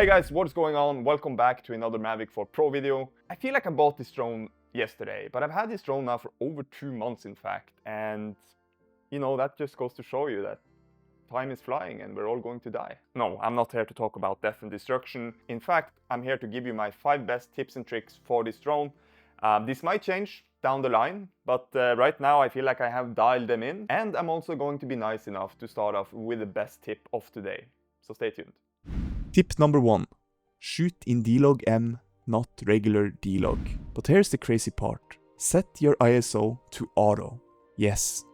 Hey guys, what's going on? Welcome back to another Mavic 4 Pro video. I feel like I bought this drone yesterday, but I've had this drone now for over 2 months in fact, and you know, that just goes to show you that time is flying and we're all going to die. No, I'm not here to talk about death and destruction. In fact, I'm here to give you my 5 best tips and tricks for this drone. This might change down the line, but right now I feel like I have dialed them in, and I'm also going to be nice enough to start off with the best tip of today. So stay tuned. Tip number 1. Shoot in D-Log M, not regular D-Log. But here's the crazy part. Set your ISO to auto. Yes,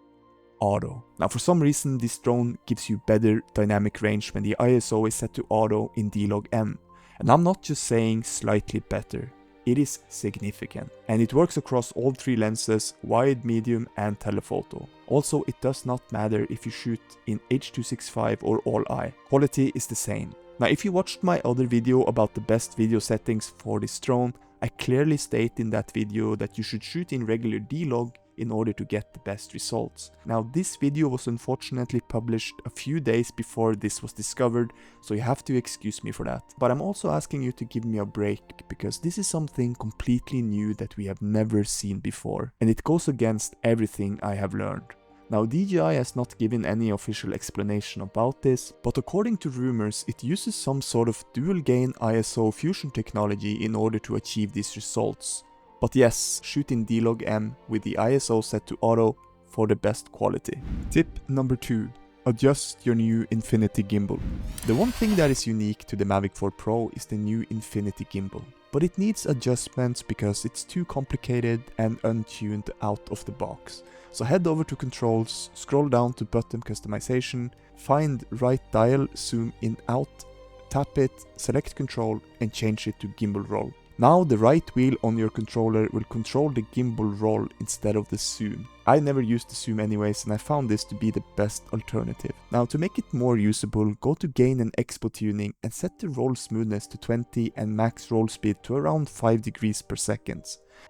auto. Now for some reason this drone gives you better dynamic range when the ISO is set to auto in D-Log M. And I'm not just saying slightly better. It is significant. And it works across all 3 lenses, wide, medium and telephoto. Also, it does not matter if you shoot in H.265 or all-eye. Quality is the same. Now if you watched my other video about the best video settings for this drone, I clearly state in that video that you should shoot in regular D-Log in order to get the best results. Now this video was unfortunately published a few days before this was discovered, so you have to excuse me for that. But I'm also asking you to give me a break, because this is something completely new that we have never seen before, and it goes against everything I have learned. Now DJI has not given any official explanation about this, but according to rumors it uses some sort of dual gain ISO fusion technology in order to achieve these results. But yes, shoot in D-Log M with the ISO set to auto for the best quality. Tip number 2. Adjust your new Infinity Gimbal. The one thing that is unique to the Mavic 4 Pro is the new Infinity Gimbal. But it needs adjustments because it's too complicated and untuned out of the box. So head over to controls, scroll down to button customization, find right dial, zoom in out, tap it, select control and change it to gimbal roll. Now the right wheel on your controller will control the gimbal roll instead of the zoom. I never used the zoom anyways, and I found this to be the best alternative. Now to make it more usable, go to gain and expo tuning and set the roll smoothness to 20 and max roll speed to around 5 degrees per second.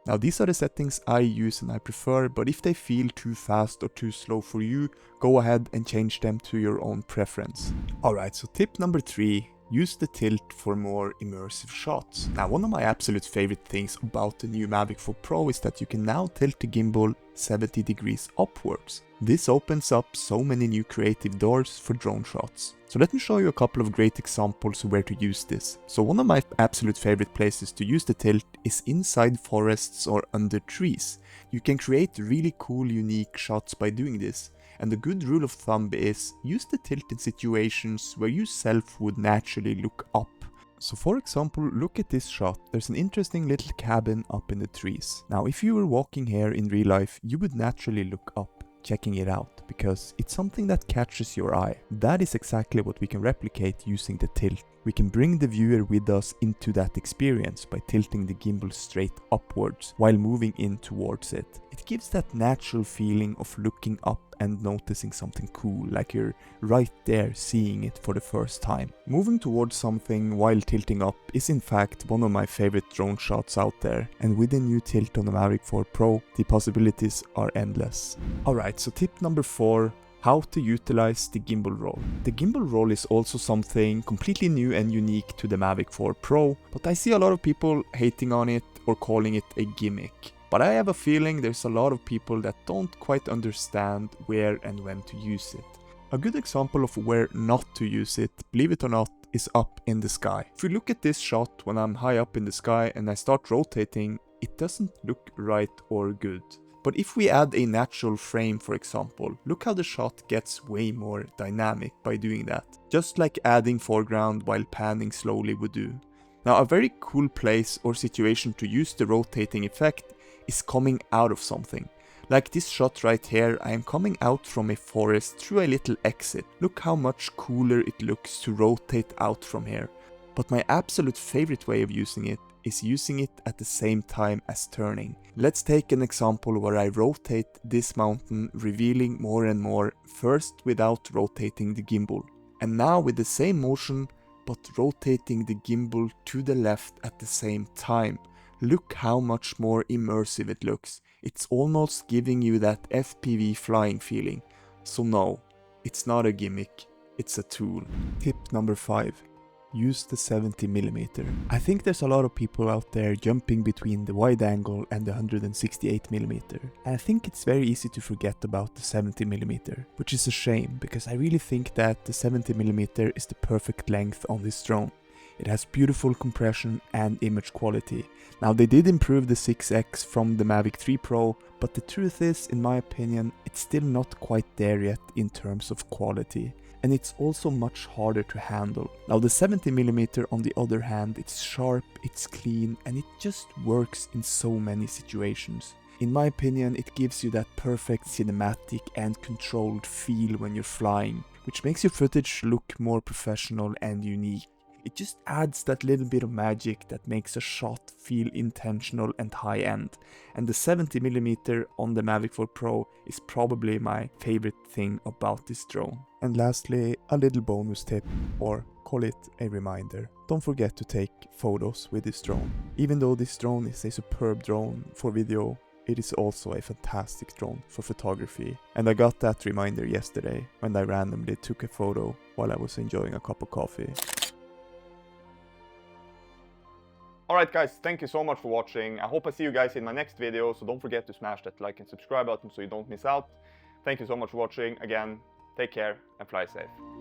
Now these are the settings I use and I prefer, but if they feel too fast or too slow for you, go ahead and change them to your own preference. Alright, so tip number 3. Use the tilt for more immersive shots. Now one of my absolute favorite things about the new Mavic 4 Pro is that you can now tilt the gimbal 70 degrees upwards. This opens up so many new creative doors for drone shots. So let me show you a couple of great examples of where to use this. So one of my absolute favorite places to use the tilt is inside forests or under trees. You can create really cool unique shots by doing this. And the good rule of thumb is, use the tilt in situations where you self would naturally look up. So for example, look at this shot. There's an interesting little cabin up in the trees. Now if you were walking here in real life, you would naturally look up, checking it out, because it's something that catches your eye. That is exactly what we can replicate using the tilt. We can bring the viewer with us into that experience by tilting the gimbal straight upwards while moving in towards it. It gives that natural feeling of looking up and noticing something cool, like you're right there seeing it for the first time. Moving towards something while tilting up is in fact one of my favorite drone shots out there, and with the new tilt on the Mavic 4 Pro, the possibilities are endless. Alright, so tip number 4. How to utilize the gimbal roll. The gimbal roll is also something completely new and unique to the Mavic 4 Pro, but I see a lot of people hating on it or calling it a gimmick. But I have a feeling there's a lot of people that don't quite understand where and when to use it. A good example of where not to use it, believe it or not, is up in the sky. If you look at this shot when I'm high up in the sky and I start rotating, it doesn't look right or good. But if we add a natural frame, for example, look how the shot gets way more dynamic by doing that. Just like adding foreground while panning slowly would do. Now a very cool place or situation to use the rotating effect is coming out of something. Like this shot right here, I am coming out from a forest through a little exit. Look how much cooler it looks to rotate out from here. But my absolute favorite way of using it is using it at the same time as turning. Let's take an example where I rotate this mountain, revealing more and more, first without rotating the gimbal. And now with the same motion, but rotating the gimbal to the left at the same time. Look how much more immersive it looks. It's almost giving you that FPV flying feeling. So no, it's not a gimmick, it's a tool. Tip number 5. use the 70mm. I think there's a lot of people out there jumping between the wide angle and the 168mm, and I think it's very easy to forget about the 70mm, which is a shame because I really think that the 70mm is the perfect length on this drone. It has beautiful compression and image quality. Now they did improve the 6x from the Mavic 3 Pro, but the truth is, in my opinion, it's still not quite there yet in terms of quality. And it's also much harder to handle. Now the 70mm on the other hand, it's sharp, it's clean, and it just works in so many situations. In my opinion, it gives you that perfect cinematic and controlled feel when you're flying, which makes your footage look more professional and unique. It just adds that little bit of magic that makes a shot feel intentional and high-end, and the 70mm on the Mavic 4 Pro is probably my favorite thing about this drone. And lastly, a little bonus tip, or call it a reminder. Don't forget to take photos with this drone. Even though this drone is a superb drone for video, it is also a fantastic drone for photography, and I got that reminder yesterday when I randomly took a photo while I was enjoying a cup of coffee. Alright guys, thank you so much for watching. I hope I see you guys in my next video, so don't forget to smash that like and subscribe button so you don't miss out. Thank you so much for watching. Again, take care and fly safe.